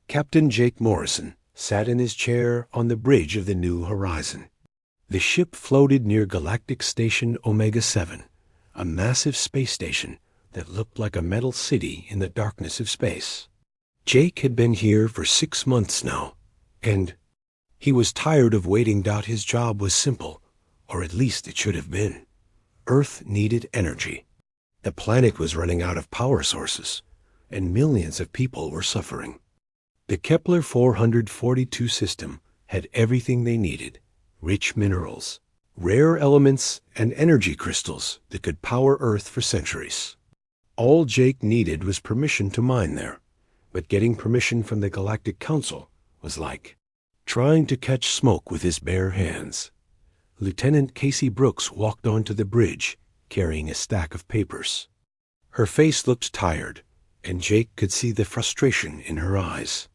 Captain Jake Morrison sat in his chair on the bridge of the New Horizon. The ship floated near Galactic Station Omega-7, a massive space station that looked like a metal city in the darkness of space. Jake had been here for 6 months now, and he was tired of waiting. His job was simple, or at least it should have been. Earth needed energy. The planet was running out of power sources, and millions of people were suffering. The Kepler 442 system had everything they needed: rich minerals, rare elements, and energy crystals that could power Earth for centuries. All Jake needed was permission to mine there, but getting permission from the Galactic Council was like trying to catch smoke with his bare hands. Lieutenant Casey Brooks walked onto the bridge, carrying a stack of papers. Her face looked tired, and Jake could see the frustration in her eyes.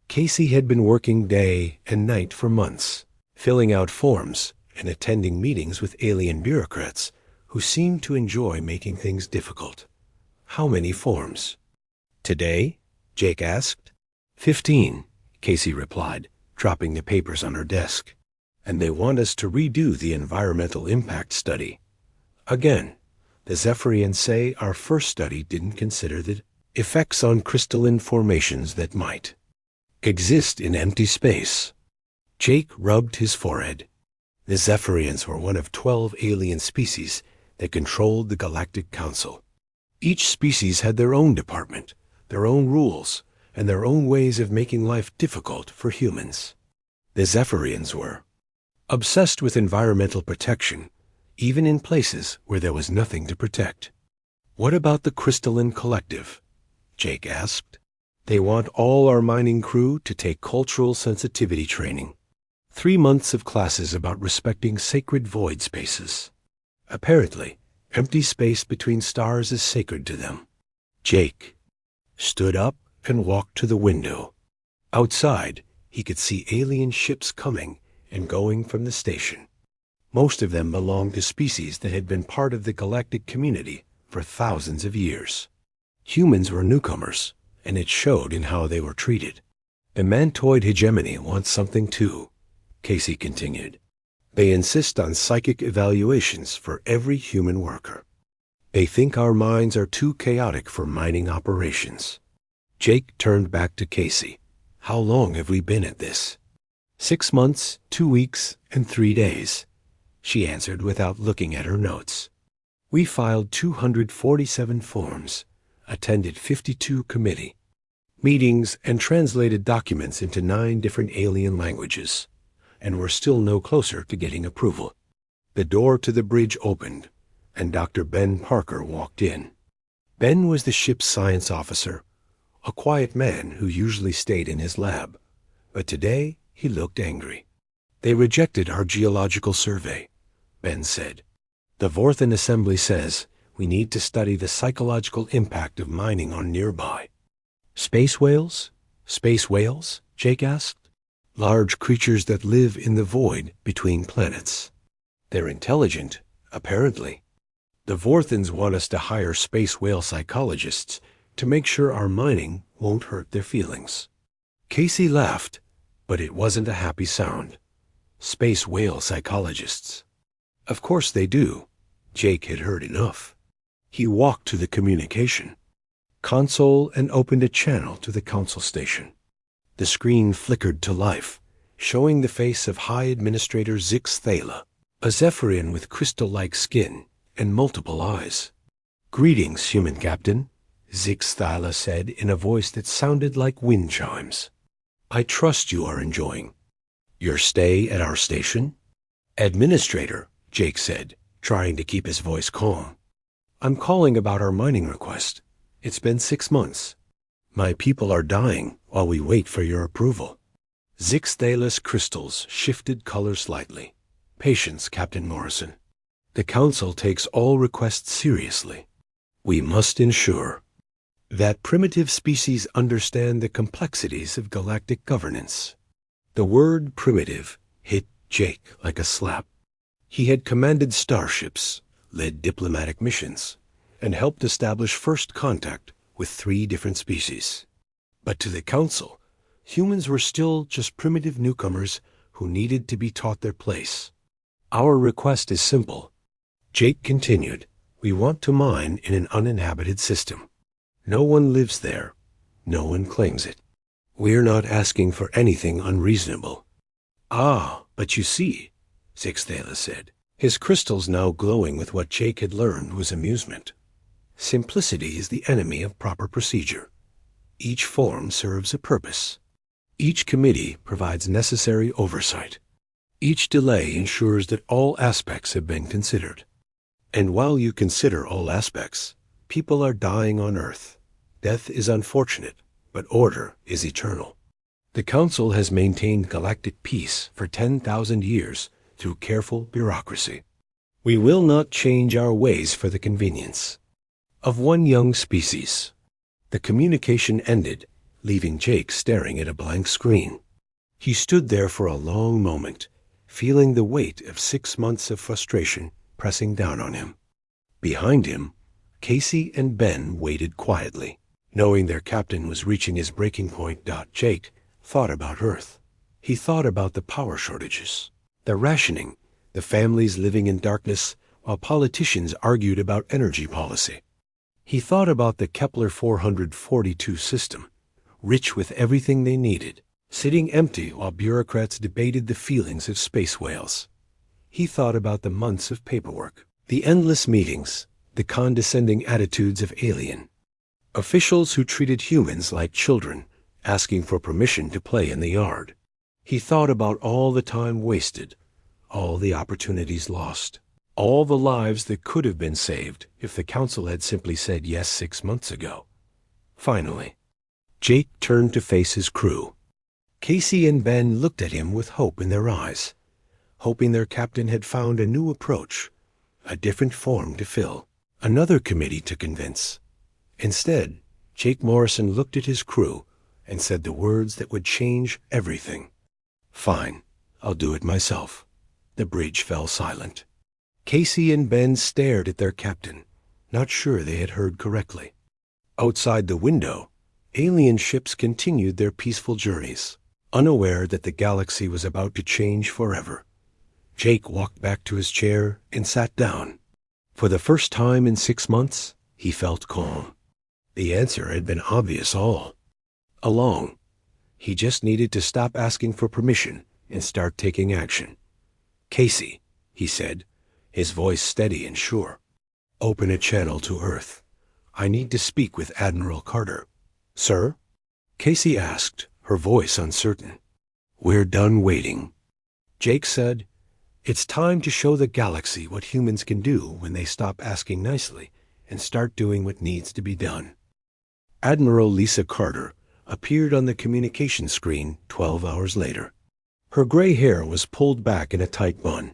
Casey had been working day and night for months, filling out forms and attending meetings with alien bureaucrats who seemed to enjoy making things difficult. How many forms? Today? Jake asked. 15, Casey replied, dropping the papers on her desk. And they want us to redo the environmental impact study. Again, the Zephyrians say our first study didn't consider the effects on crystalline formations that might exist in empty space. Jake rubbed his forehead. The Zephyrians were one of 12 alien species that controlled the Galactic Council. Each species had their own department, their own rules, and their own ways of making life difficult for humans. The Zephyrians were obsessed with environmental protection, even in places where there was nothing to protect. What about the Crystalline Collective? Jake asked. They want all our mining crew to take cultural sensitivity training. 3 months of classes about respecting sacred void spaces. Apparently, empty space between stars is sacred to them. Jake stood up and walked to the window. Outside, he could see alien ships coming and going from the station. Most of them belonged to species that had been part of the galactic community for thousands of years. Humans were newcomers, and it showed in how they were treated. The mantoid hegemony wants something too, Casey continued. They insist on psychic evaluations for every human worker. They think our minds are too chaotic for mining operations. Jake turned back to Casey. How long have we been at this? 6 months, 2 weeks, and 3 days, she answered without looking at her notes. We filed 247 forms, attended 52 committee meetings, and translated documents into 9 different alien languages, and were still no closer to getting approval. The door to the bridge opened, and Dr. Ben Parker walked in. Ben was the ship's science officer, a quiet man who usually stayed in his lab, but today he looked angry. They rejected our geological survey, Ben said. The Vorthan Assembly says we need to study the psychological impact of mining on nearby. Space whales? Space whales? Jake asked. Large creatures that live in the void between planets. They're intelligent, apparently. The Vorthans want us to hire space whale psychologists to make sure our mining won't hurt their feelings. Casey laughed, but it wasn't a happy sound. Space whale psychologists. Of course they do. Jake had heard enough. He walked to the communication console and opened a channel to the council station. The screen flickered to life, showing the face of High Administrator Zix Thala, a Zephyrian with crystal-like skin and multiple eyes. Greetings, human captain, Zix Thala said in a voice that sounded like wind chimes. I trust you are enjoying your stay at our station? Administrator, Jake said, trying to keep his voice calm. I'm calling about our mining request. It's been 6 months. My people are dying while we wait for your approval. Zix Thala's crystals shifted color slightly. Patience, Captain Morrison. The Council takes all requests seriously. We must ensure that primitive species understand the complexities of galactic governance. The word primitive hit Jake like a slap. He had commanded starships, led diplomatic missions, and helped establish first contact with 3 different species. But to the Council, Humans were still just primitive newcomers who needed to be taught their place. Our request is simple, Jake continued. We want to mine in an uninhabited system. No one lives there. No one claims it. We're not asking for anything unreasonable. Ah, but you see, Sixthala said, his crystals now glowing with what Jake had learned was amusement. Simplicity is the enemy of proper procedure. Each form serves a purpose. Each committee provides necessary oversight. Each delay ensures that all aspects have been considered. And while you consider all aspects, people are dying on Earth. Death is unfortunate, but order is eternal. The Council has maintained galactic peace for 10,000 years through careful bureaucracy. We will not change our ways for the convenience of one young species. The communication ended, leaving Jake staring at a blank screen. He stood there for a long moment, feeling the weight of 6 months of frustration pressing down on him. Behind him, Casey and Ben waited quietly, knowing their captain was reaching his breaking point. Jake thought about Earth. He thought about the power shortages, the rationing, the families living in darkness while politicians argued about energy policy. He thought about the Kepler 442 system, rich with everything they needed, sitting empty while bureaucrats debated the feelings of space whales. He thought about the months of paperwork, the endless meetings, the condescending attitudes of alien officials who treated humans like children, asking for permission to play in the yard. He thought about all the time wasted, all the opportunities lost, all the lives that could have been saved if the Council had simply said yes 6 months ago. Finally, Jake turned to face his crew. Casey and Ben looked at him with hope in their eyes, hoping their captain had found a new approach, a different form to fill, another committee to convince. Instead, Jake Morrison looked at his crew and said the words that would change everything. Fine, I'll do it myself. The bridge fell silent. Casey and Ben stared at their captain, not sure they had heard correctly. Outside the window, alien ships continued their peaceful journeys, unaware that the galaxy was about to change forever. Jake walked back to his chair and sat down. For the first time in 6 months, he felt calm. The answer had been obvious all along. He just needed to stop asking for permission and start taking action. Casey, he said, his voice steady and sure. Open a channel to Earth. I need to speak with Admiral Carter. Sir? Casey asked, her voice uncertain. We're done waiting. Jake said, it's time to show the galaxy what humans can do when they stop asking nicely and start doing what needs to be done. Admiral Lisa Carter appeared on the communication screen 12 hours later. Her gray hair was pulled back in a tight bun,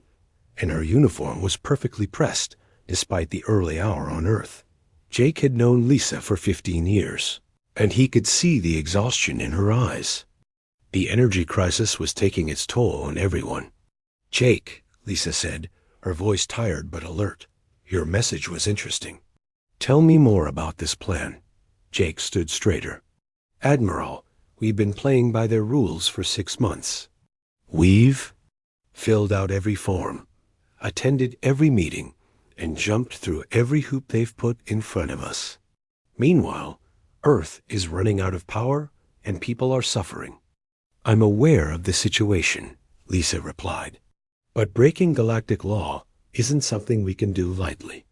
and her uniform was perfectly pressed despite the early hour on Earth. Jake had known Lisa for 15 years, and he could see the exhaustion in her eyes. The energy crisis was taking its toll on everyone. Jake, Lisa said, her voice tired but alert, your message was interesting. Tell me more about this plan. Jake stood straighter. Admiral, we've been playing by their rules for 6 months. We've filled out every form, attended every meeting, and jumped through every hoop they've put in front of us. Meanwhile, Earth is running out of power and people are suffering. I'm aware of the situation, Lisa replied. But breaking galactic law isn't something we can do lightly.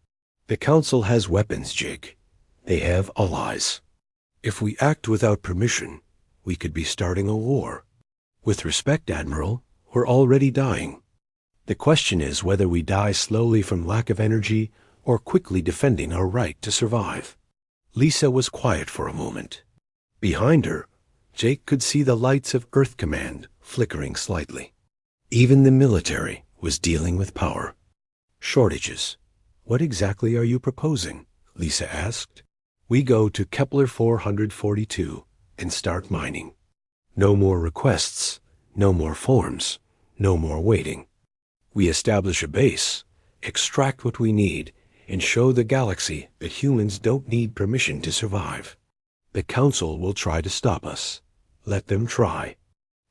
The Council has weapons, Jake. They have allies. If we act without permission, we could be starting a war. With respect, Admiral, we're already dying. The question is whether we die slowly from lack of energy or quickly defending our right to survive. Lisa was quiet for a moment. Behind her, Jake could see the lights of Earth Command flickering slightly. Even the military was dealing with power shortages. What exactly are you proposing? Lisa asked. We go to Kepler 442 and start mining. No more requests, no more forms, no more waiting. We establish a base, extract what we need, and show the galaxy that humans don't need permission to survive. The Council will try to stop us. Let them try.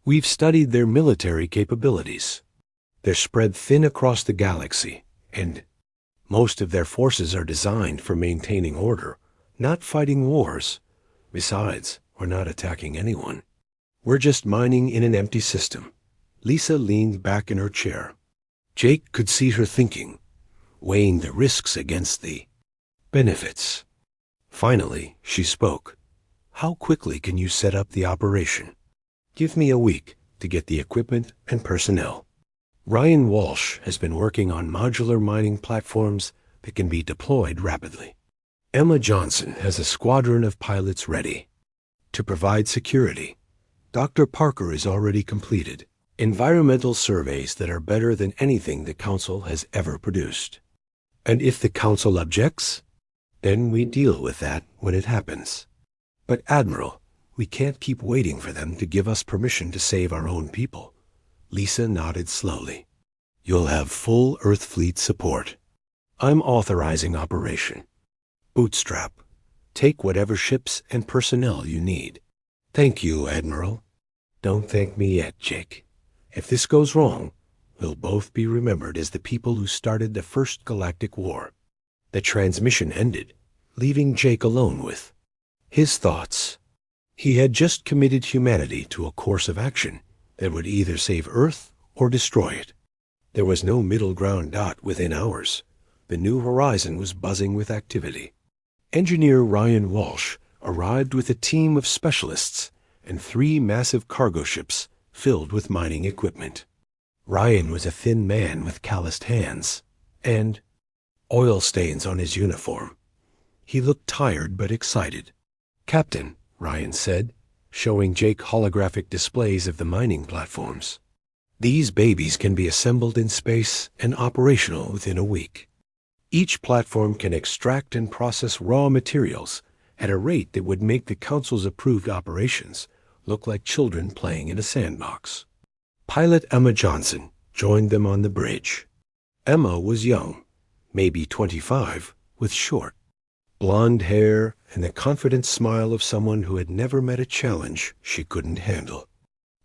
We've studied their military capabilities. They're spread thin across the galaxy, and most of their forces are designed for maintaining order, not fighting wars. Besides, we're not attacking anyone. We're just mining in an empty system. Lisa leaned back in her chair. Jake could see her thinking, weighing the risks against the benefits. Finally, she spoke. How quickly can you set up the operation? Give me a week to get the equipment and personnel. Ryan Walsh has been working on modular mining platforms that can be deployed rapidly. Emma Johnson has a squadron of pilots ready. To provide security, Dr. Parker has already completed environmental surveys that are better than anything the Council has ever produced. And if the Council objects, then we deal with that when it happens. But Admiral, we can't keep waiting for them to give us permission to save our own people. Lisa nodded slowly. You'll have full Earth Fleet support. I'm authorizing operation. Bootstrap. Take whatever ships and personnel you need. Thank you, Admiral. Don't thank me yet, Jake. If this goes wrong, we'll both be remembered as the people who started the first Galactic War. The transmission ended, leaving Jake alone with his thoughts. He had just committed humanity to a course of action that would either save Earth or destroy it. There was no middle ground dot within hours. The new horizon was buzzing with activity. Engineer Ryan Walsh arrived with a team of specialists and 3 massive cargo ships filled with mining equipment. Ryan was a thin man with calloused hands and oil stains on his uniform. He looked tired but excited. Captain, Ryan said, showing Jake holographic displays of the mining platforms. These babies can be assembled in space and operational within a week. Each platform can extract and process raw materials at a rate that would make the Council's approved operations look like children playing in a sandbox. Pilot Emma Johnson joined them on the bridge. Emma was young, maybe 25, with short, blonde hair and the confident smile of someone who had never met a challenge she couldn't handle.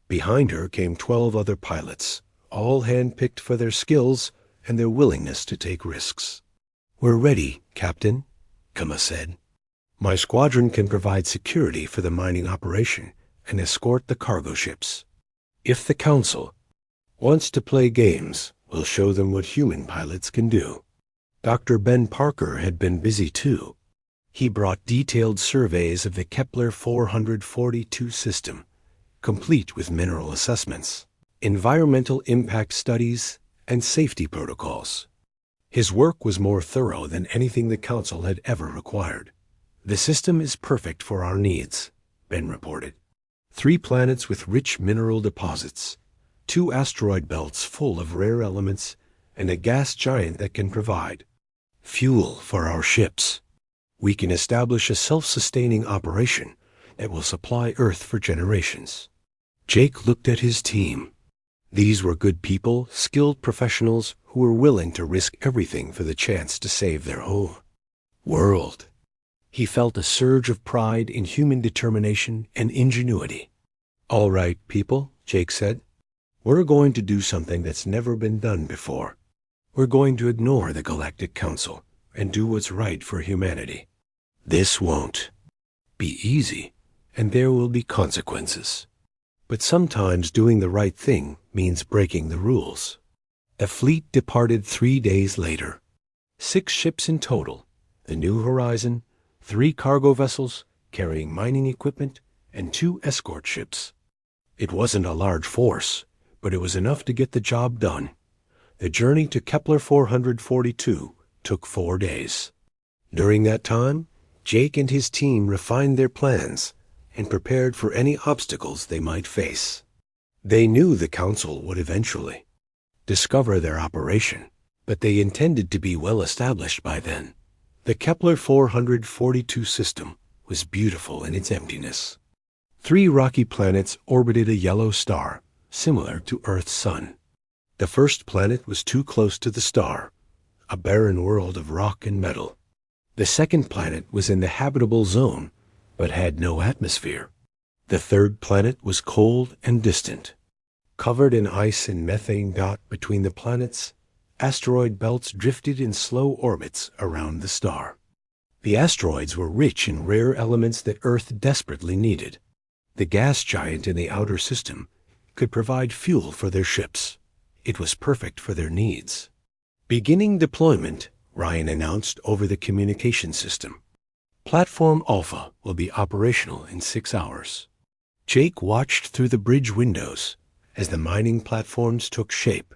Behind her came 12 other pilots, all handpicked for their skills and their willingness to take risks. We're ready, Captain, Emma said. My squadron can provide security for the mining operation and escort the cargo ships. If the Council wants to play games, we'll show them what human pilots can do. Dr. Ben Parker had been busy too. He brought detailed surveys of the Kepler 442 system, complete with mineral assessments, environmental impact studies, and safety protocols. His work was more thorough than anything the Council had ever required. The system is perfect for our needs, Ben reported. 3 planets with rich mineral deposits, 2 asteroid belts full of rare elements, and a gas giant that can provide fuel for our ships. We can establish a self-sustaining operation that will supply Earth for generations. Jake looked at his team. These were good people, skilled professionals who were willing to risk everything for the chance to save their own world. He felt a surge of pride in human determination and ingenuity. All right, people, Jake said. We're going to do something that's never been done before. We're going to ignore the Galactic Council and do what's right for humanity. This won't be easy, and there will be consequences. But sometimes doing the right thing means breaking the rules. The fleet departed 3 days later. 6 ships in total, the New Horizon, 3 cargo vessels carrying mining equipment, and 2 escort ships. It wasn't a large force, but it was enough to get the job done. The journey to Kepler 442 took 4 days. During that time, Jake and his team refined their plans and prepared for any obstacles they might face. They knew the Council would eventually discover their operation, but they intended to be well established by then. The Kepler 442 system was beautiful in its emptiness. 3 rocky planets orbited a yellow star, similar to Earth's sun. The first planet was too close to the star, a barren world of rock and metal. The second planet was in the habitable zone, but had no atmosphere. The third planet was cold and distant. Covered in ice and methane dot between the planets, asteroid belts drifted in slow orbits around the star. The asteroids were rich in rare elements that Earth desperately needed. The gas giant in the outer system could provide fuel for their ships. It was perfect for their needs. Beginning deployment, Ryan announced over the communication system. Platform Alpha will be operational in 6 hours. Jake watched through the bridge windows as the mining platforms took shape.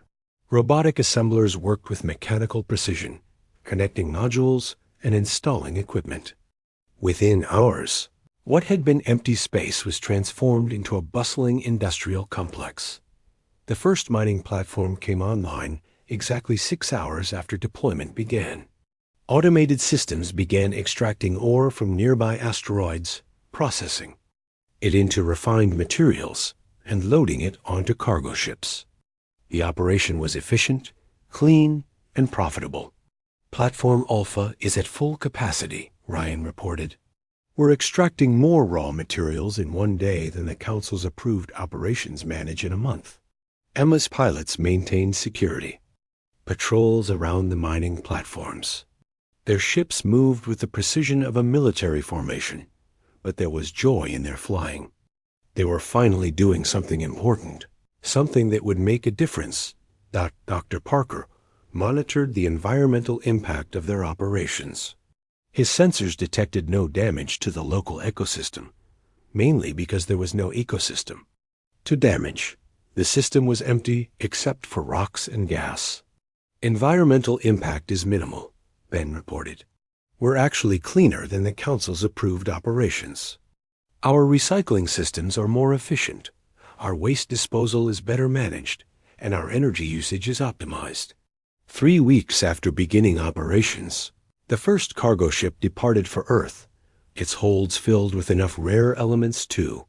Robotic assemblers worked with mechanical precision, connecting nodules and installing equipment. Within hours, what had been empty space was transformed into a bustling industrial complex. The first mining platform came online exactly 6 hours after deployment began. Automated systems began extracting ore from nearby asteroids, processing it into refined materials, and loading it onto cargo ships. The operation was efficient, clean, and profitable. Platform Alpha is at full capacity, Ryan reported. We're extracting more raw materials in one day than the Council's approved operations manage in a month. Emma's pilots maintained security. Patrols around the mining platforms. Their ships moved with the precision of a military formation, but there was joy in their flying. They were finally doing something important, something that would make a difference. Dr. Parker monitored the environmental impact of their operations. His sensors detected no damage to the local ecosystem, mainly because there was no ecosystem to damage. The system was empty except for rocks and gas. Environmental impact is minimal, Ben reported. We're actually cleaner than the Council's approved operations. Our recycling systems are more efficient, our waste disposal is better managed, and our energy usage is optimized. 3 weeks after beginning operations, the first cargo ship departed for Earth, its holds filled with enough rare elements to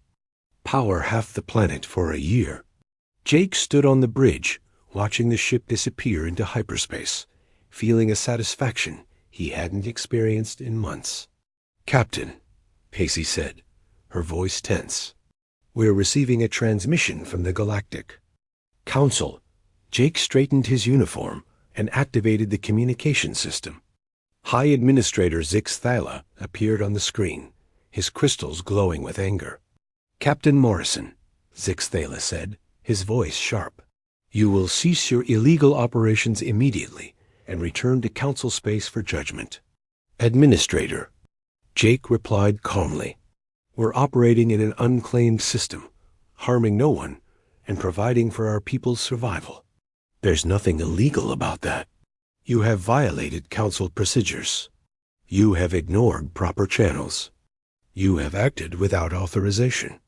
power half the planet for a year. Jake stood on the bridge, watching the ship disappear into hyperspace, feeling a satisfaction he hadn't experienced in months. Captain, Pacey said, her voice tense. We're receiving a transmission from the Galactic Council. Jake straightened his uniform and activated the communication system. High Administrator Zix Thala appeared on the screen, his crystals glowing with anger. Captain Morrison, Zix Thala said, his voice sharp. You will cease your illegal operations immediately and return to Council space for judgment. Administrator, Jake replied calmly. We're operating in an unclaimed system, harming no one and providing for our people's survival. There's nothing illegal about that. You have violated Council procedures. You have ignored proper channels. You have acted without authorization.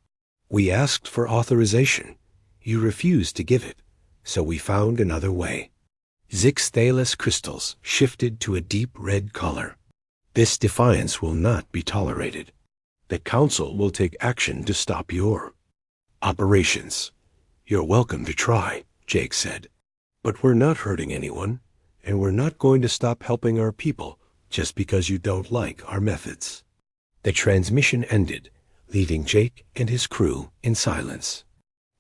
We asked for authorization. You refused to give it, so we found another way. Zix Thala's crystals shifted to a deep red color. This defiance will not be tolerated. The Council will take action to stop your operations. You're welcome to try, Jake said. But we're not hurting anyone, and we're not going to stop helping our people just because you don't like our methods. The transmission ended, leaving Jake and his crew in silence.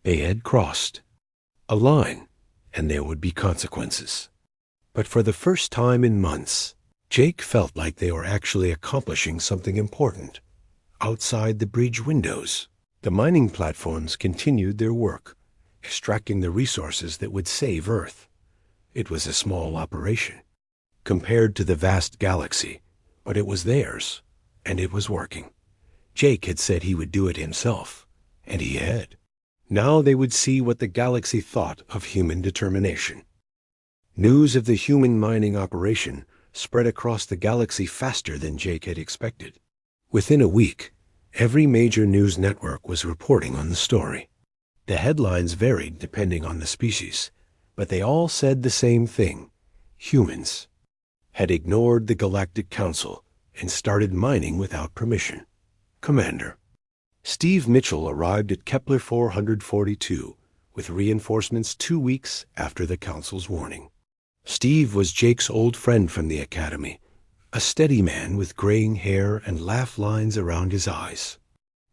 They had crossed a line, and there would be consequences. But for the first time in months, Jake felt like they were actually accomplishing something important. Outside the bridge windows, the mining platforms continued their work, extracting the resources that would save Earth. It was a small operation, compared to the vast galaxy, but it was theirs, and it was working. Jake had said he would do it himself, and he had. Now they would see what the galaxy thought of human determination. News of the human mining operation spread across the galaxy faster than Jake had expected. Within a week, every major news network was reporting on the story. The headlines varied depending on the species, but they all said the same thing. Humans had ignored the Galactic Council and started mining without permission. Commander Steve Mitchell arrived at Kepler 442 with reinforcements 2 weeks after the Council's warning. Steve was Jake's old friend from the Academy, a steady man with graying hair and laugh lines around his eyes.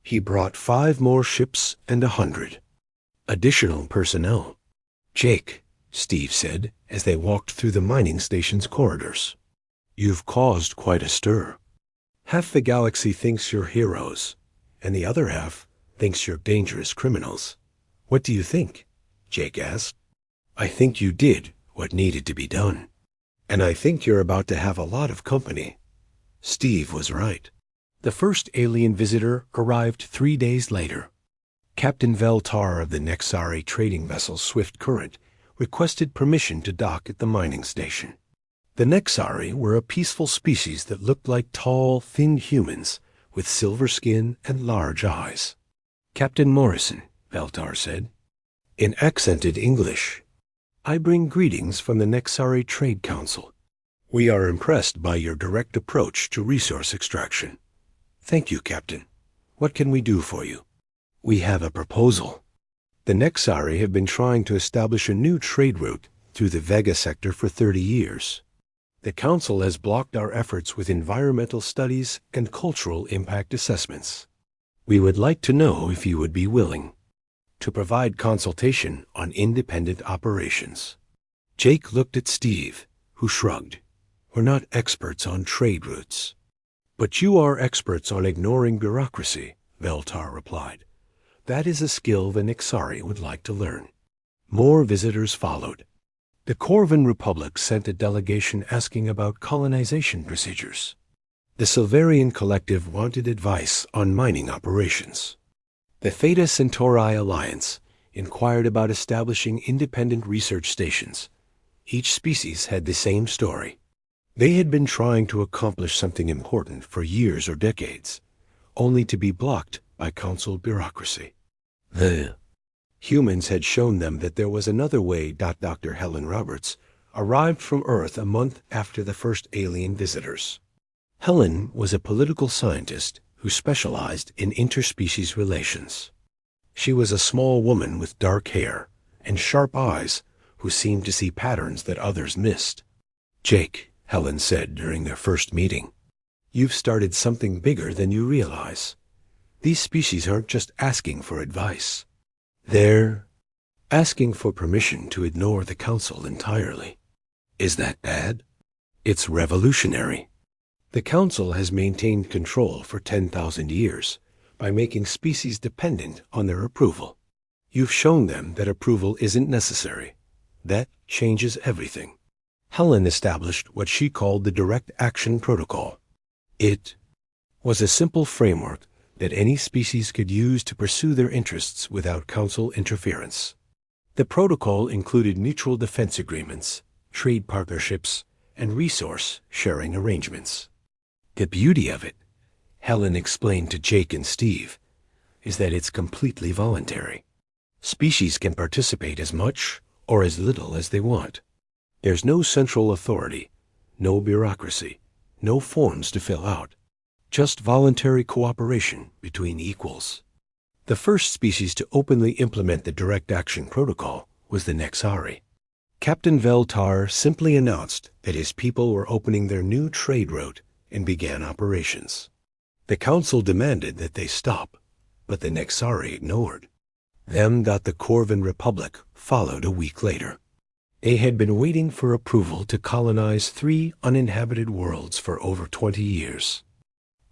He brought 5 more ships and 100 additional personnel. Jake, Steve said as they walked through the mining station's corridors. You've caused quite a stir. Half the galaxy thinks you're heroes, and the other half thinks you're dangerous criminals. What do you think? Jake asked. I think you did what needed to be done. And I think you're about to have a lot of company. Steve was right. The first alien visitor arrived 3 days later. Captain Veltar of the Nexari trading vessel Swift Current requested permission to dock at the mining station. The Nexari were a peaceful species that looked like tall, thin humans with silver skin and large eyes. Captain Morrison, Veltar said, in accented English, I bring greetings from the Nexari Trade Council. We are impressed by your direct approach to resource extraction. Thank you, Captain. What can we do for you? We have a proposal. The Nexari have been trying to establish a new trade route through the Vega sector for 30 years. The Council has blocked our efforts with environmental studies and cultural impact assessments. We would like to know if you would be willing to provide consultation on independent operations. Jake looked at Steve, who shrugged. We're not experts on trade routes. But you are experts on ignoring bureaucracy, Veltar replied. That is a skill the Nexari would like to learn. More visitors followed. The Corvan Republic sent a delegation asking about colonization procedures. The Silverian Collective wanted advice on mining operations. The Theta Centauri Alliance inquired about establishing independent research stations. Each species had the same story. They had been trying to accomplish something important for years or decades, only to be blocked by Council bureaucracy. The humans had shown them that there was another way. Dr. Helen Roberts arrived from Earth a month after the first alien visitors. Helen was a political scientist who specialized in interspecies relations. She was a small woman with dark hair and sharp eyes who seemed to see patterns that others missed. Jake, Helen said during their first meeting, you've started something bigger than you realize. These species aren't just asking for advice. They're asking for permission to ignore the Council entirely. Is that bad? It's revolutionary. The Council has maintained control for 10,000 years by making species dependent on their approval. You've shown them that approval isn't necessary. That changes everything. Helen established what she called the Direct Action Protocol. It was a simple framework that any species could use to pursue their interests without Council interference. The protocol included mutual defense agreements, trade partnerships, and resource sharing arrangements. The beauty of it, Helen explained to Jake and Steve, is that it's completely voluntary. Species can participate as much or as little as they want. There's no central authority, no bureaucracy, no forms to fill out. Just voluntary cooperation between equals. The first species to openly implement the Direct Action Protocol was the Nexari. Captain Veltar simply announced that his people were opening their new trade route and began operations. The Council demanded that they stop, but the Nexari ignored. The Corvan Republic followed a week later. They had been waiting for approval to colonize 3 uninhabited worlds for over 20 years.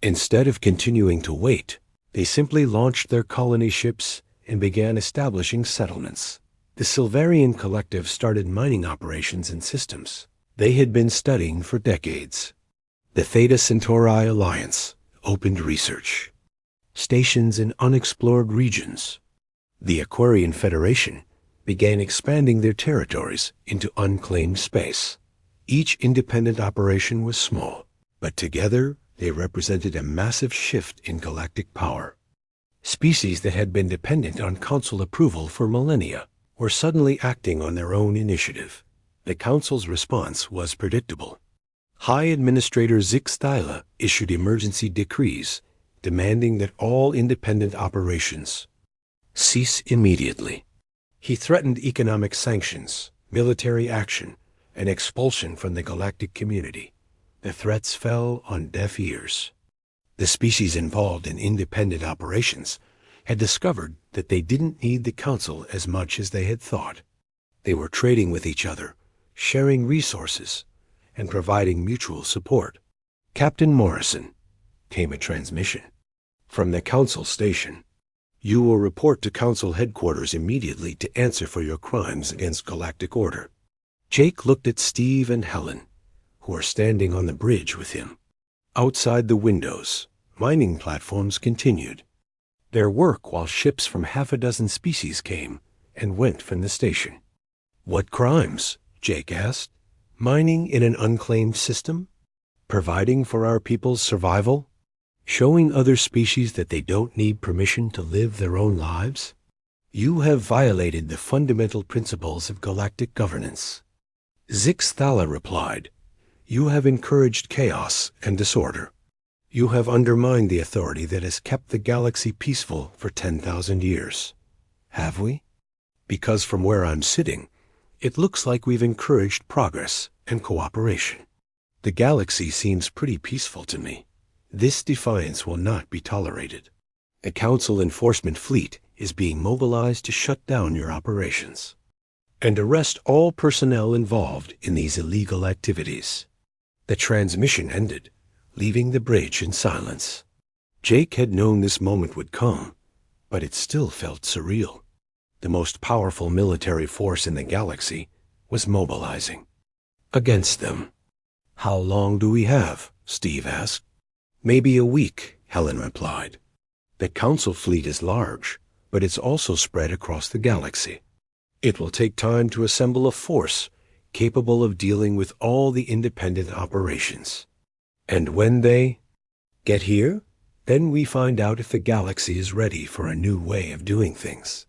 Instead of continuing to wait, they simply launched their colony ships and began establishing settlements. The Silverian Collective started mining operations and systems they had been studying for decades. The Theta Centauri Alliance opened research stations in unexplored regions. The Aquarian Federation began expanding their territories into unclaimed space. Each independent operation was small, but together they represented a massive shift in galactic power. Species that had been dependent on Council approval for millennia were suddenly acting on their own initiative. The Council's response was predictable. High Administrator Zik Styla issued emergency decrees demanding that all independent operations cease immediately. He threatened economic sanctions, military action, and expulsion from the galactic community. The threats fell on deaf ears. The species involved in independent operations had discovered that they didn't need the Council as much as they had thought. They were trading with each other, sharing resources, and providing mutual support. "Captain Morrison," came a transmission. "From the Council station. You will report to Council headquarters immediately to answer for your crimes against galactic order." Jake looked at Steve and Helen, who were standing on the bridge with him. Outside the windows, mining platforms continued their work while ships from half a dozen species came and went from the station. "What crimes?" Jake asked. "Mining in an unclaimed system? Providing for our people's survival? Showing other species that they don't need permission to live their own lives? You have violated the fundamental principles of galactic governance." Zix Thala replied, "You have encouraged chaos and disorder. You have undermined the authority that has kept the galaxy peaceful for 10,000 years. Have we? Because from where I'm sitting, it looks like we've encouraged progress and cooperation. The galaxy seems pretty peaceful to me. This defiance will not be tolerated. A Council enforcement fleet is being mobilized to shut down your operations and arrest all personnel involved in these illegal activities." The transmission ended, leaving the bridge in silence. Jake had known this moment would come, but it still felt surreal. The most powerful military force in the galaxy was mobilizing against them. "How long do we have?" Steve asked. "Maybe a week," Helen replied. "The Council fleet is large, but it's also spread across the galaxy. It will take time to assemble a force capable of dealing with all the independent operations. And when they get here, then we find out if the galaxy is ready for a new way of doing things."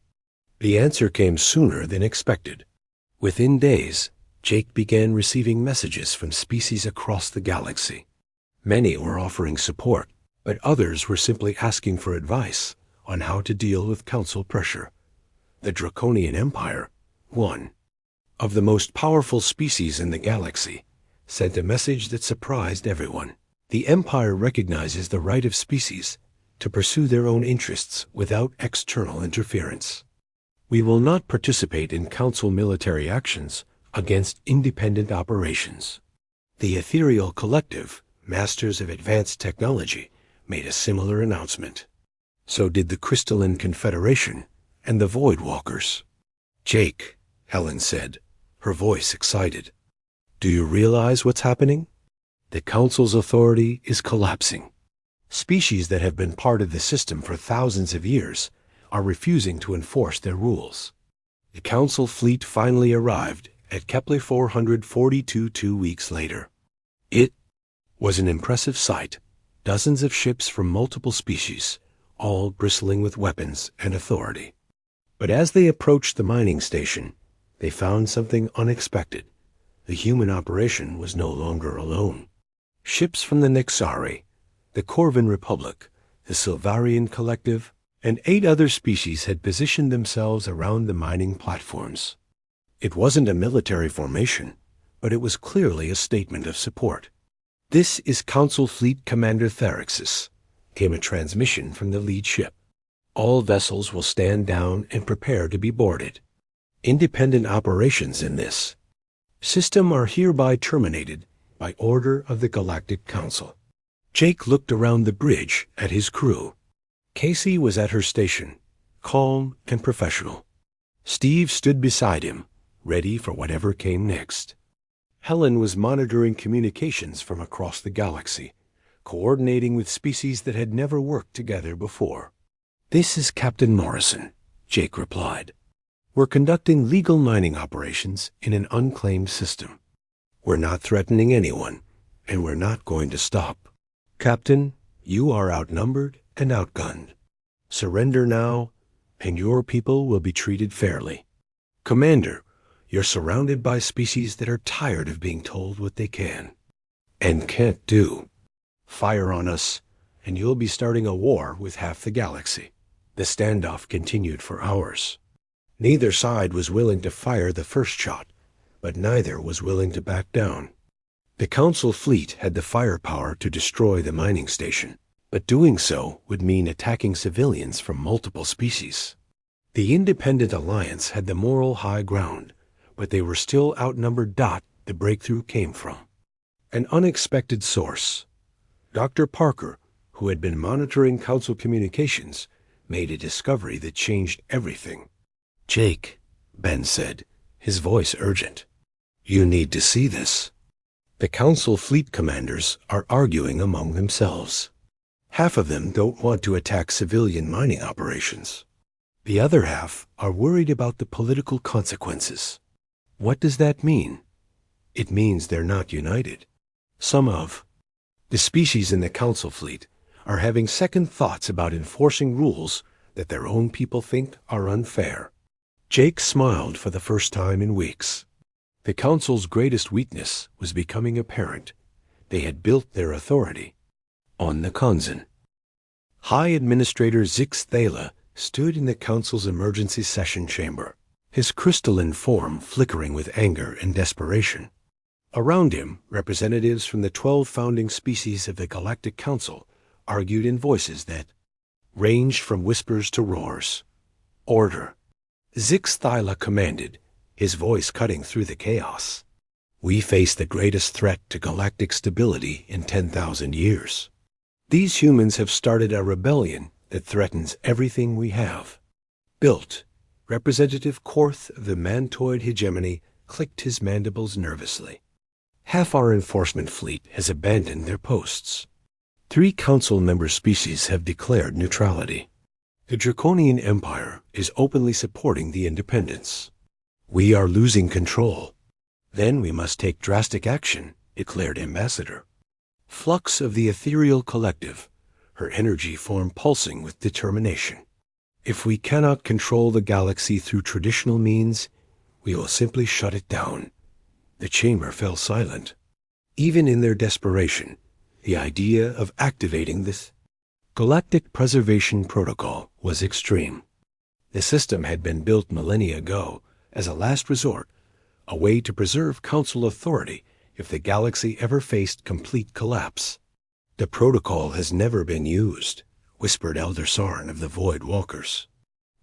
The answer came sooner than expected. Within days, Jake began receiving messages from species across the galaxy. Many were offering support, but others were simply asking for advice on how to deal with Council pressure. The Draconian Empire, one of the most powerful species in the galaxy, sent a message that surprised everyone. The Empire recognizes the right of species to pursue their own interests without external interference. We will not participate in Council military actions against independent operations. The Ethereal Collective, Masters of Advanced Technology, made a similar announcement. So did the Crystalline Confederation and the Void Walkers. "Jake," Helen said, her voice excited, "do you realize what's happening? The Council's authority is collapsing. Species that have been part of the system for thousands of years are refusing to enforce their rules." The Council fleet finally arrived at Kepler 442 2 weeks later. It was an impressive sight, dozens of ships from multiple species, all bristling with weapons and authority. But as they approached the mining station, they found something unexpected. The human operation was no longer alone. Ships from the Nexari, the Corvin Republic, the Silvarian Collective, and 8 other species had positioned themselves around the mining platforms. It wasn't a military formation, but it was clearly a statement of support. "This is Council Fleet Commander Therixis," came a transmission from the lead ship. "All vessels will stand down and prepare to be boarded. Independent operations in this system are hereby terminated by order of the Galactic Council." Jake looked around the bridge at his crew. Casey was at her station, calm and professional. Steve stood beside him, ready for whatever came next. Helen was monitoring communications from across the galaxy, coordinating with species that had never worked together before. "This is Captain Morrison," Jake replied. "We're conducting legal mining operations in an unclaimed system. We're not threatening anyone, and we're not going to stop. Captain, you are outnumbered and outgunned. Surrender now, and your people will be treated fairly. Commander, you're surrounded by species that are tired of being told what they can and can't do. Fire on us, and you'll be starting a war with half the galaxy." The standoff continued for hours. Neither side was willing to fire the first shot, but neither was willing to back down. The Council fleet had the firepower to destroy the mining station, But doing so would mean attacking civilians from multiple species. The Independent Alliance had the moral high ground, but they were still outnumbered. The breakthrough came from an unexpected source. Dr. Parker, who had been monitoring Council communications, made a discovery that changed everything. "Jake," Ben said, his voice urgent. "You need to see this. The Council fleet commanders are arguing among themselves. Half of them don't want to attack civilian mining operations. The other half are worried about the political consequences. What does that mean? It means they're not united. Some of the species in the Council fleet are having second thoughts about enforcing rules that their own people think are unfair." Jake smiled for the first time in weeks. The Council's greatest weakness was becoming apparent. They had built their authority on the Konzan. High Administrator Zix Thala stood in the Council's emergency session chamber, his crystalline form flickering with anger and desperation. Around him, representatives from the 12 founding species of the Galactic Council argued in voices that ranged from whispers to roars. "Order!" Zix Thala commanded, his voice cutting through the chaos. "We face the greatest threat to galactic stability in 10,000 years. These humans have started a rebellion that threatens everything we have built." Representative Korth of the Mantoid hegemony clicked his mandibles nervously. "Half our enforcement fleet has abandoned their posts. 3 Council member species have declared neutrality. The Draconian Empire is openly supporting the independence. We are losing control. Then we must take drastic action," declared Ambassador. Flux of the ethereal collective, her energy form pulsing with determination. "If we cannot control the galaxy through traditional means, we will simply shut it down." The chamber fell silent. Even in their desperation, the idea of activating this Galactic Preservation Protocol was extreme. The system had been built millennia ago as a last resort, a way to preserve Council authority if the galaxy ever faced complete collapse. "The protocol has never been used," whispered Elder Sarn of the Void Walkers.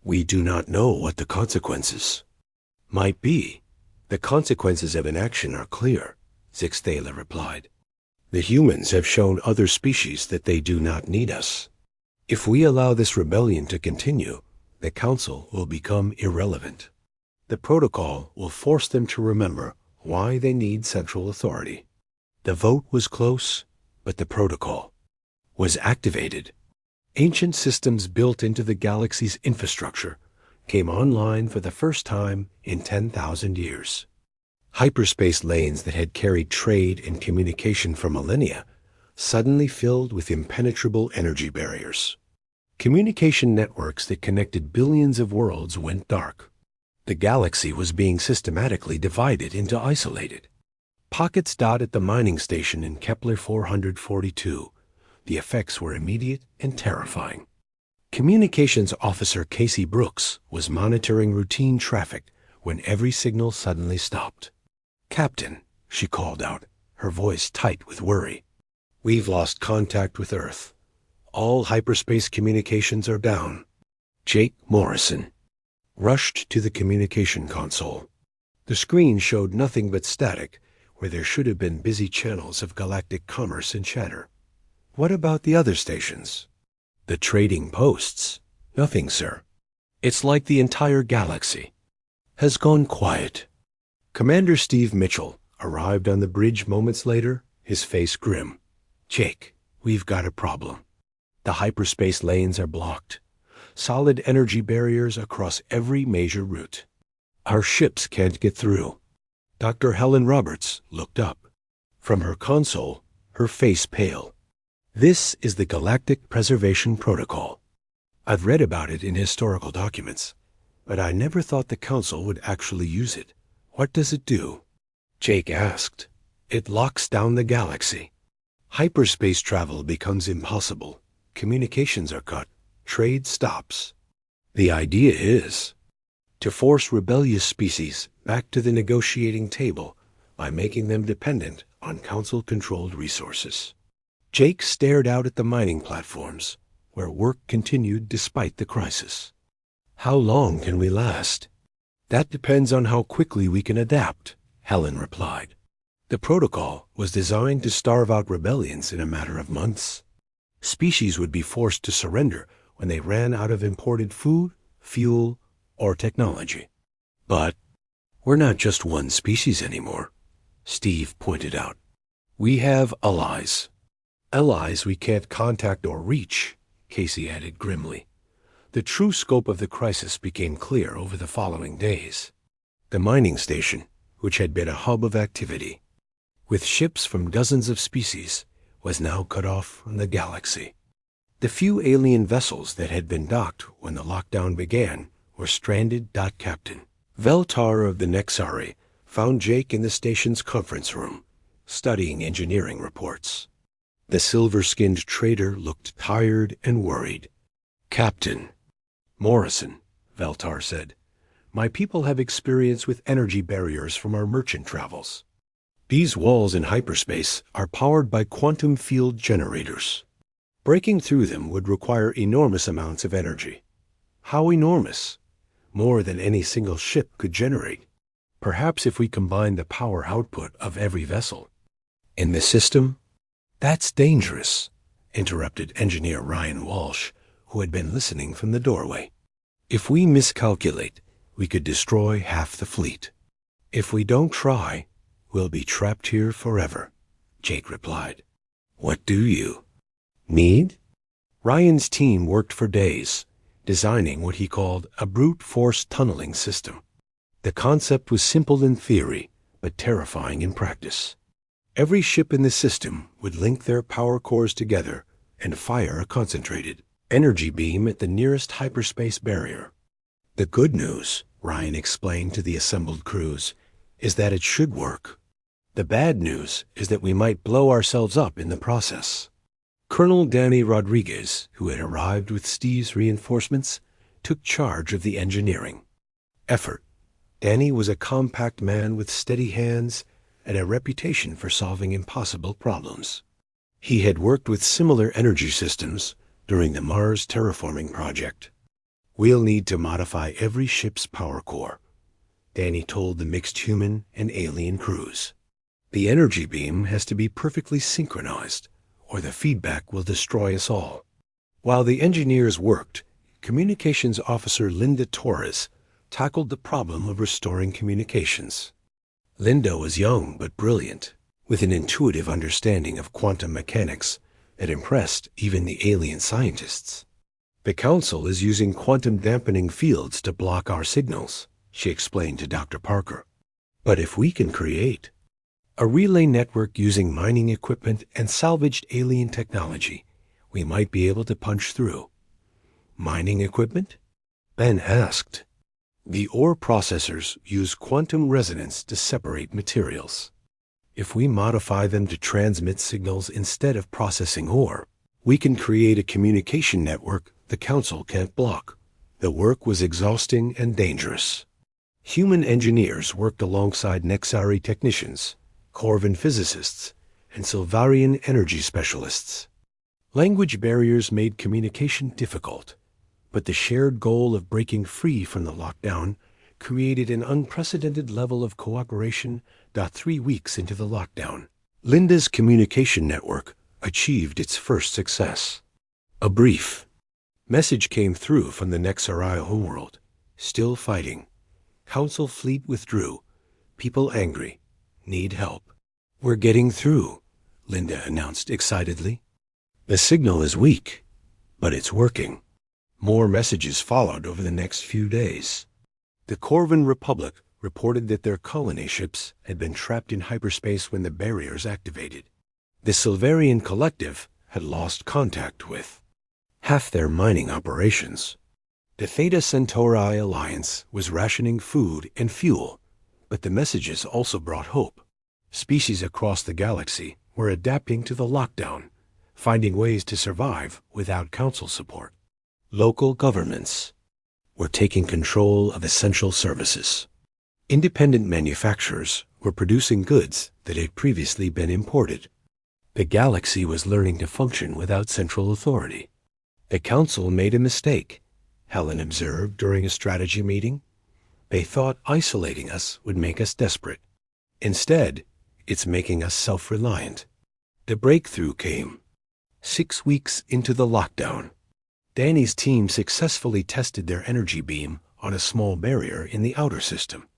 "We do not know what the consequences might be." "The consequences of inaction are clear," Zix Thala replied. "The humans have shown other species that they do not need us. If we allow this rebellion to continue, the Council will become irrelevant. The protocol will force them to remember why they need central authority." The vote was close, but the protocol was activated. Ancient systems built into the galaxy's infrastructure came online for the first time in 10,000 years. Hyperspace lanes that had carried trade and communication for millennia suddenly filled with impenetrable energy barriers. Communication networks that connected billions of worlds went dark. The galaxy was being systematically divided into isolated pockets. At the mining station in Kepler 442, the effects were immediate and terrifying. Communications Officer Casey Brooks was monitoring routine traffic when every signal suddenly stopped. "Captain," she called out, her voice tight with worry. "We've lost contact with Earth. All hyperspace communications are down." Jake Morrison rushed to the communication console. The screen showed nothing but static where there should have been busy channels of galactic commerce and chatter. "What about the other stations?" "The trading posts?" "Nothing, sir. It's like the entire galaxy has gone quiet." Commander Steve Mitchell arrived on the bridge moments later, his face grim. "Jake, we've got a problem. The hyperspace lanes are blocked. Solid energy barriers across every major route. Our ships can't get through." Dr. Helen Roberts looked up. From her console, her face pale. "This is the Galactic Preservation Protocol. I've read about it in historical documents, but I never thought the Council would actually use it. What does it do?" Jake asked. "It locks down the galaxy. Hyperspace travel becomes impossible. Communications are cut. Trade stops. The idea is to force rebellious species back to the negotiating table by making them dependent on Council-controlled resources." Jake stared out at the mining platforms, where work continued despite the crisis. How long can we last? That depends on how quickly we can adapt, Helen replied. The protocol was designed to starve out rebellions in a matter of months. Species would be forced to surrender when they ran out of imported food, fuel, or technology. But we're not just one species anymore, Steve pointed out. We have allies. Allies we can't contact or reach, Casey added grimly. The true scope of the crisis became clear over the following days. The mining station, which had been a hub of activity, with ships from dozens of species, was now cut off from the galaxy. The few alien vessels that had been docked when the lockdown began were stranded. Captain Veltar of the Nexari found Jake in the station's conference room, studying engineering reports. The silver-skinned trader looked tired and worried. Captain Morrison, Veltar said, my people have experience with energy barriers from our merchant travels. These walls in hyperspace are powered by quantum field generators. Breaking through them would require enormous amounts of energy. How enormous? More than any single ship could generate. Perhaps if we combine the power output of every vessel. In the system? That's dangerous, interrupted engineer Ryan Walsh, who had been listening from the doorway. If we miscalculate, we could destroy half the fleet. If we don't try, we'll be trapped here forever, Jake replied. What do you need? Ryan's team worked for days, designing what he called a brute force tunneling system. The concept was simple in theory, but terrifying in practice. Every ship in the system would link their power cores together and fire a concentrated energy beam at the nearest hyperspace barrier. The good news, Ryan explained to the assembled crews, is that it should work. The bad news is that we might blow ourselves up in the process. Colonel Danny Rodriguez, who had arrived with Steve's reinforcements, took charge of the engineering effort. Danny was a compact man with steady hands and a reputation for solving impossible problems. He had worked with similar energy systems during the Mars terraforming project. We'll need to modify every ship's power core, Danny told the mixed human and alien crews. The energy beam has to be perfectly synchronized, or the feedback will destroy us all. While the engineers worked, Communications Officer Linda Torres tackled the problem of restoring communications. Linda was young but brilliant, with an intuitive understanding of quantum mechanics that impressed even the alien scientists. The Council is using quantum dampening fields to block our signals, she explained to Dr. Parker. But if we can create a relay network using mining equipment and salvaged alien technology, we might be able to punch through. Mining equipment? Ben asked. The ore processors use quantum resonance to separate materials. If we modify them to transmit signals instead of processing ore, we can create a communication network the Council can't block. The work was exhausting and dangerous. Human engineers worked alongside Nexari technicians, Corvin physicists, and Silvarian energy specialists. Language barriers made communication difficult, but the shared goal of breaking free from the lockdown created an unprecedented level of cooperation. 3 weeks into the lockdown, Linda's communication network achieved its first success. A brief message came through from the Nexari homeworld. Still fighting. Council fleet withdrew. People angry. Need help. We're getting through, Linda announced excitedly. The signal is weak, but it's working. More messages followed over the next few days. The Corvin Republic reported that their colony ships had been trapped in hyperspace when the barriers activated. The Silvarian Collective had lost contact with half their mining operations. The Theta Centauri Alliance was rationing food and fuel, but the messages also brought hope. Species across the galaxy were adapting to the lockdown, finding ways to survive without Council support. Local governments were taking control of essential services. Independent manufacturers were producing goods that had previously been imported. The galaxy was learning to function without central authority. The Council made a mistake, Helen observed during a strategy meeting. They thought isolating us would make us desperate. Instead, it's making us self-reliant. The breakthrough came 6 weeks into the lockdown. Danny's team successfully tested their energy beam on a small barrier in the outer system.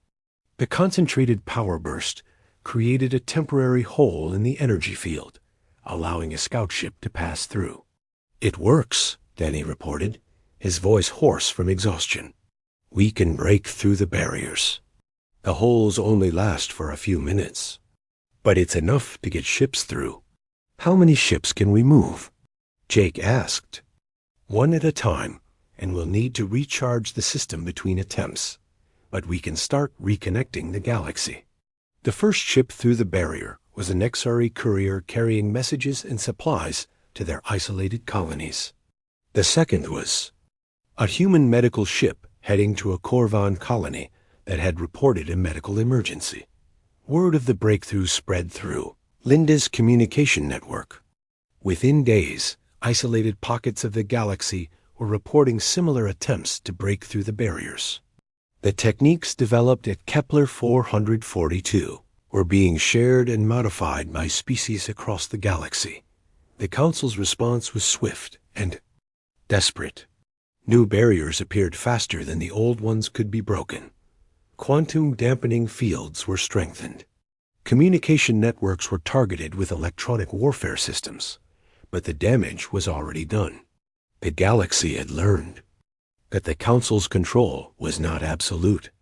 The concentrated power burst created a temporary hole in the energy field, allowing a scout ship to pass through. "It works," Danny reported, his voice hoarse from exhaustion. "We can break through the barriers. The holes only last for a few minutes, but it's enough to get ships through." "How many ships can we move?" Jake asked. "One at a time, and we'll need to recharge the system between attempts, but we can start reconnecting the galaxy." The first ship through the barrier was an XRE courier carrying messages and supplies to their isolated colonies. The second was a human medical ship heading to a Corvan colony that had reported a medical emergency. Word of the breakthrough spread through Linda's communication network. Within days, isolated pockets of the galaxy were reporting similar attempts to break through the barriers. The techniques developed at Kepler 442 were being shared and modified by species across the galaxy. The Council's response was swift and desperate. New barriers appeared faster than the old ones could be broken. Quantum dampening fields were strengthened. Communication networks were targeted with electronic warfare systems, but the damage was already done. The galaxy had learned that the Council's control was not absolute.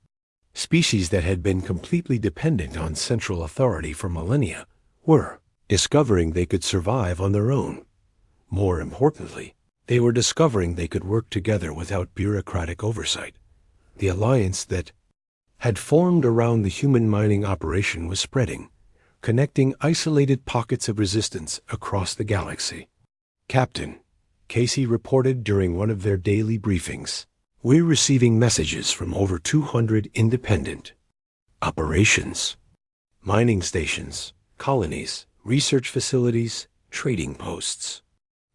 Species that had been completely dependent on central authority for millennia were discovering they could survive on their own. More importantly, they were discovering they could work together without bureaucratic oversight. The alliance that had formed around the human mining operation was spreading, connecting isolated pockets of resistance across the galaxy. "Captain," Casey reported during one of their daily briefings, "we're receiving messages from over 200 independent operations, mining stations, colonies, research facilities, trading posts.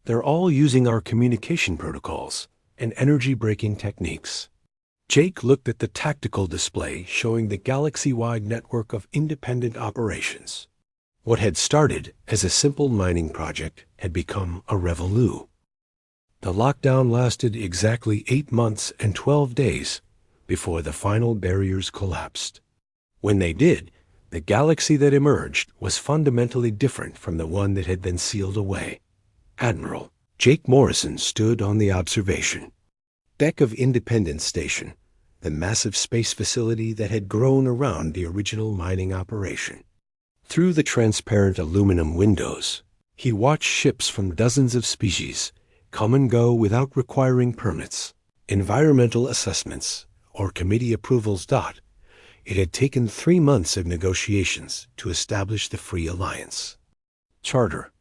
They're all using our communication protocols and energy-breaking techniques." Jake looked at the tactical display showing the galaxy-wide network of independent operations. What had started as a simple mining project had become a revolute. The lockdown lasted exactly 8 months and 12 days before the final barriers collapsed. When they did, the galaxy that emerged was fundamentally different from the one that had been sealed away. Admiral Jake Morrison stood on the observation deck of Independence Station, the massive space facility that had grown around the original mining operation. Through the transparent aluminum windows, he watched ships from dozens of species come and go without requiring permits, environmental assessments, or committee approvals. It had taken 3 months of negotiations to establish the Free Alliance Charter.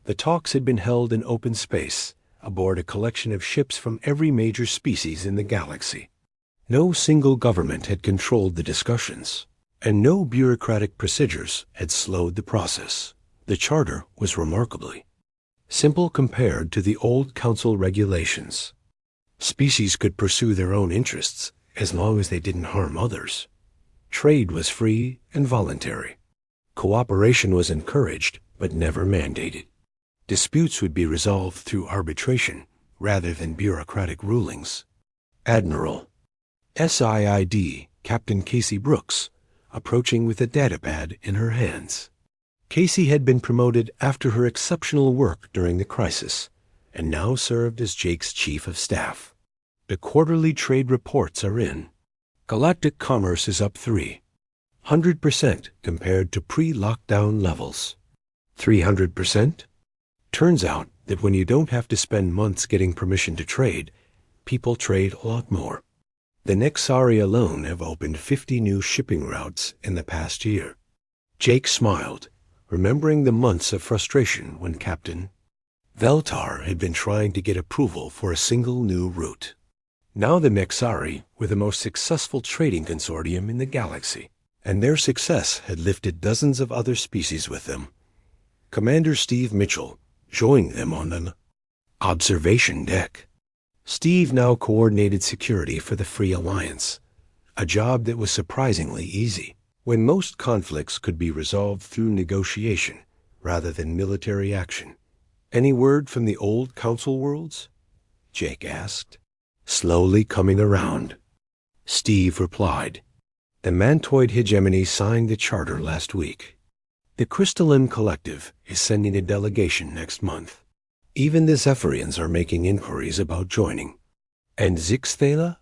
The talks had been held in open space, aboard a collection of ships from every major species in the galaxy. No single government had controlled the discussions, and no bureaucratic procedures had slowed the process. The charter was remarkably simple compared to the old Council regulations. Species could pursue their own interests as long as they didn't harm others. Trade was free and voluntary. Cooperation was encouraged but never mandated. Disputes would be resolved through arbitration rather than bureaucratic rulings. Admiral SIID Captain Casey Brooks, approaching with a datapad in her hands. Casey had been promoted after her exceptional work during the crisis, and now served as Jake's chief of staff. The quarterly trade reports are in. Galactic commerce is up 300% compared to pre-lockdown levels. 300%? Turns out that when you don't have to spend months getting permission to trade, people trade a lot more. The Nexari alone have opened 50 new shipping routes in the past year. Jake smiled, remembering the months of frustration when Captain Veltar had been trying to get approval for a single new route. Now the Nexari were the most successful trading consortium in the galaxy, and their success had lifted dozens of other species with them. Commander Steve Mitchell joined them on the observation deck. Steve now coordinated security for the Free Alliance, a job that was surprisingly easy, when most conflicts could be resolved through negotiation rather than military action. "Any word from the old Council worlds?" Jake asked. "Slowly coming around," Steve replied. "The Mantoid hegemony signed the charter last week. The Crystalline Collective is sending a delegation next month. Even the Zephyrians are making inquiries about joining. And Zixthala?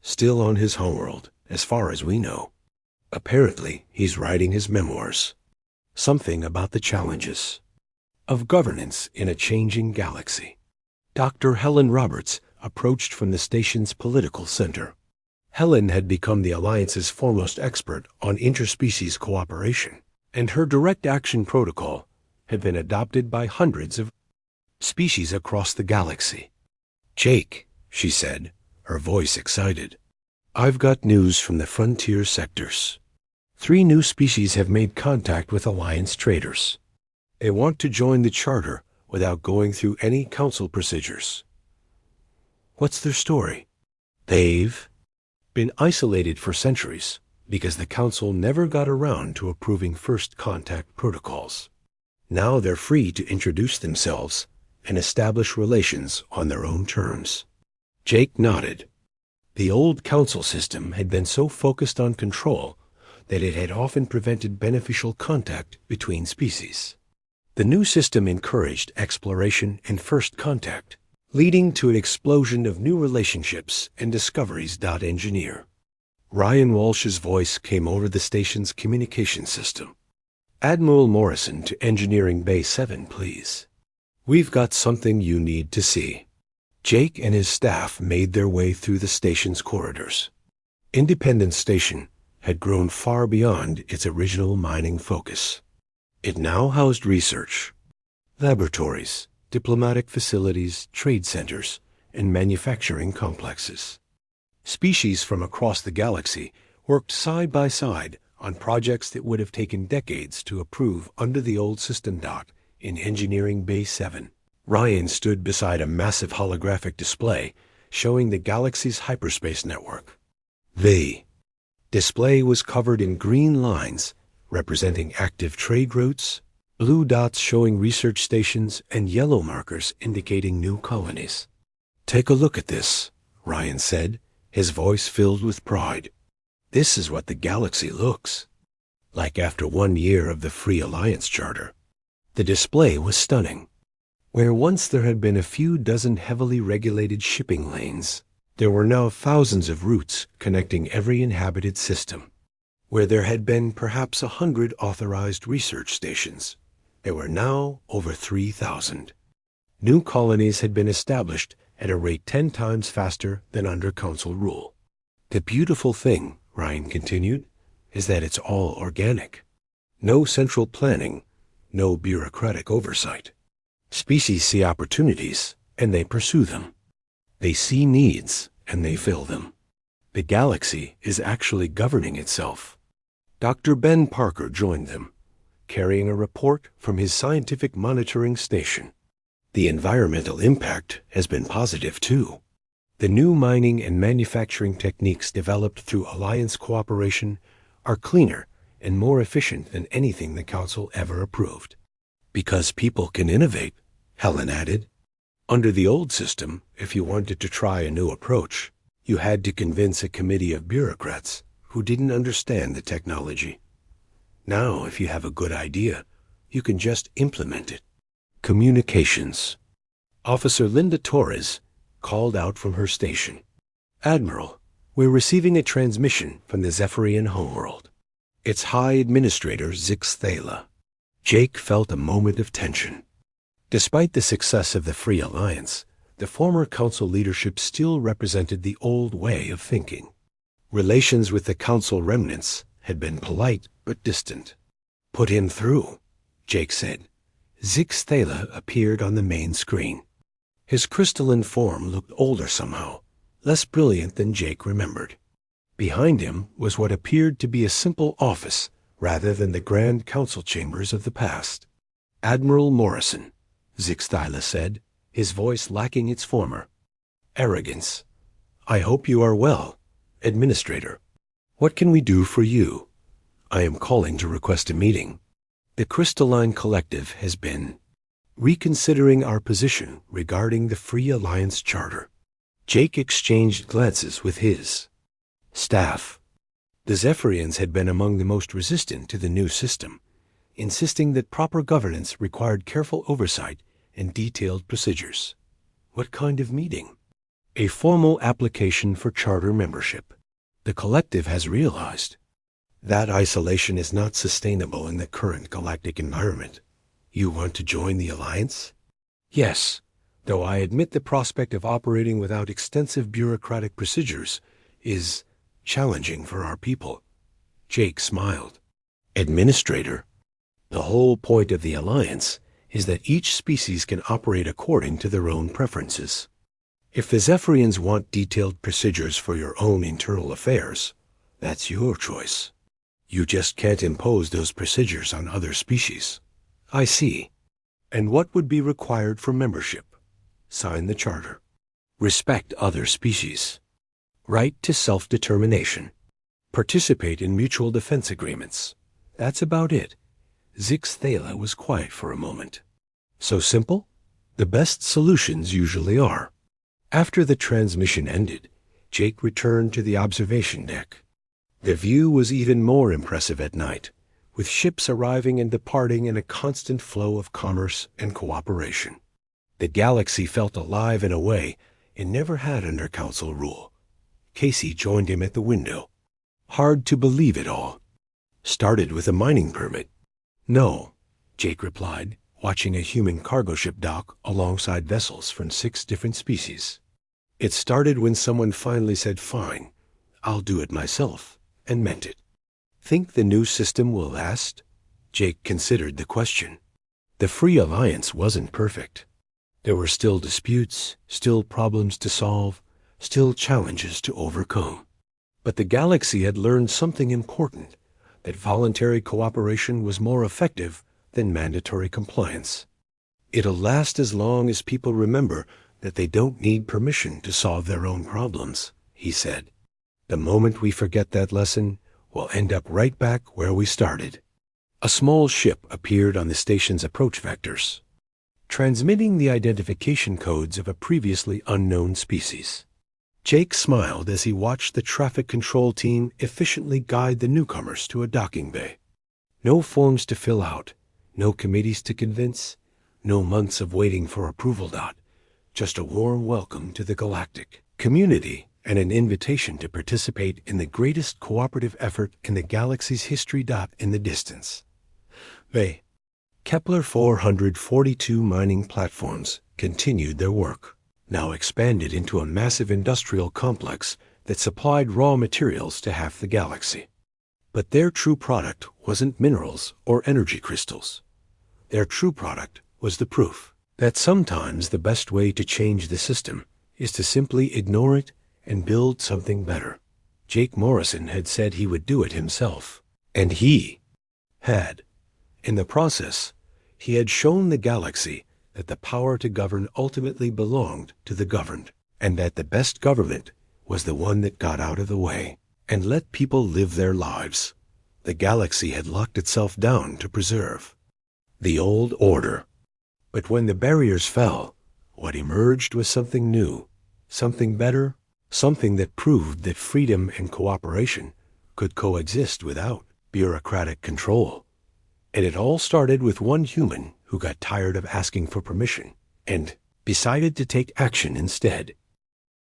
Still on his homeworld, as far as we know. Apparently, he's writing his memoirs. Something about the challenges of governance in a changing galaxy." Dr. Helen Roberts approached from the station's political center. Helen had become the Alliance's foremost expert on interspecies cooperation, and her direct action protocol had been adopted by hundreds of species across the galaxy. "Jake," she said, her voice excited, "I've got news from the frontier sectors. 3 new species have made contact with Alliance traders. They want to join the charter without going through any council procedures." "What's their story?" "They've been isolated for centuries because the council never got around to approving first contact protocols. Now they're free to introduce themselves and establish relations on their own terms." Jake nodded. The old council system had been so focused on control that it had often prevented beneficial contact between species. The new system encouraged exploration and first contact, leading to an explosion of new relationships and discoveries. Engineer Ryan Walsh's voice came over the station's communication system. "Admiral Morrison to Engineering Bay 7, please. We've got something you need to see." Jake and his staff made their way through the station's corridors. Independence Station had grown far beyond its original mining focus. It now housed research, laboratories, diplomatic facilities, trade centers, and manufacturing complexes. Species from across the galaxy worked side by side on projects that would have taken decades to approve under the old system. In Engineering Bay 7, Ryan stood beside a massive holographic display showing the galaxy's hyperspace network. The display was covered in green lines representing active trade routes, blue dots showing research stations, and yellow markers indicating new colonies. "Take a look at this," Ryan said, his voice filled with pride. "This is what the galaxy looks like after 1 year of the Free Alliance Charter." The display was stunning. Where once there had been a few dozen heavily regulated shipping lanes, there were now thousands of routes connecting every inhabited system. Where there had been perhaps 100 authorized research stations, there were now over 3,000. New colonies had been established at a rate 10 times faster than under council rule. "The beautiful thing," Ryan continued, "is that it's all organic. No central planning, no bureaucratic oversight. Species see opportunities, and they pursue them. They see needs, and they fill them. The galaxy is actually governing itself." Dr. Ben Parker joined them, carrying a report from his scientific monitoring station. "The environmental impact has been positive, too. The new mining and manufacturing techniques developed through Alliance cooperation are cleaner and more efficient than anything the Council ever approved." "Because people can innovate," Helen added. "Under the old system, if you wanted to try a new approach, you had to convince a committee of bureaucrats who didn't understand the technology. Now, if you have a good idea, you can just implement it." Communications. Officer Linda Torres called out from her station. "Admiral, we're receiving a transmission from the Zephyrian homeworld. It's High Administrator Zixthala." Jake felt a moment of tension. Despite the success of the Free Alliance, the former council leadership still represented the old way of thinking. Relations with the council remnants had been polite but distant. "Put him through," Jake said. Zixthala appeared on the main screen. His crystalline form looked older somehow, less brilliant than Jake remembered. Behind him was what appeared to be a simple office rather than the grand council chambers of the past. Admiral Morrison, Zixthyla said, his voice lacking its former arrogance. I hope you are well, Administrator. What can we do for you? I am calling to request a meeting. The Crystalline Collective has been reconsidering our position regarding the Free Alliance Charter. Jake exchanged glances with his staff. The Zephyrians had been among the most resistant to the new system, insisting that proper governance required careful oversight and detailed procedures. What kind of meeting? A formal application for charter membership. The collective has realized that isolation is not sustainable in the current galactic environment. You want to join the Alliance? Yes, though I admit the prospect of operating without extensive bureaucratic procedures is challenging for our people. Jake smiled. Administrator, the whole point of the Alliance is that each species can operate according to their own preferences. If the Zephyrians want detailed procedures for your own internal affairs, that's your choice. You just can't impose those procedures on other species. I see. And what would be required for membership? Sign the charter. Respect other species. Right to self-determination. Participate in mutual defense agreements. That's about it. Zixthyla was quiet for a moment. So simple? The best solutions usually are. After the transmission ended, Jake returned to the observation deck. The view was even more impressive at night, with ships arriving and departing in a constant flow of commerce and cooperation. The galaxy felt alive in a way it never had under Council rule. Casey joined him at the window. Hard to believe it all. Started with a mining permit. No, Jake replied, watching a human cargo ship dock alongside vessels from 6 different species. It started when someone finally said, "Fine, I'll do it myself," and meant it. Think the new system will last? Jake considered the question. The Free Alliance wasn't perfect. There were still disputes, still problems to solve, still challenges to overcome. But the galaxy had learned something important, that voluntary cooperation was more effective than mandatory compliance. It'll last as long as people remember that they don't need permission to solve their own problems, he said. The moment we forget that lesson, we'll end up right back where we started. A small ship appeared on the station's approach vectors, transmitting the identification codes of a previously unknown species. Jake smiled as he watched the traffic control team efficiently guide the newcomers to a docking bay. No forms to fill out, no committees to convince, no months of waiting for approval. Just a warm welcome to the galactic community and an invitation to participate in the greatest cooperative effort in the galaxy's history. In the distance, the Kepler 442 mining platforms continued their work, now expanded into a massive industrial complex that supplied raw materials to half the galaxy. But their true product wasn't minerals or energy crystals. Their true product was the proof that sometimes the best way to change the system is to simply ignore it and build something better. Jake Morrison had said he would do it himself, and he had. In the process, he had shown the galaxy that the power to govern ultimately belonged to the governed, and that the best government was the one that got out of the way and let people live their lives. The galaxy had locked itself down to preserve the old order. But when the barriers fell, what emerged was something new, something better, something that proved that freedom and cooperation could coexist without bureaucratic control. And it all started with one human who got tired of asking for permission and decided to take action instead.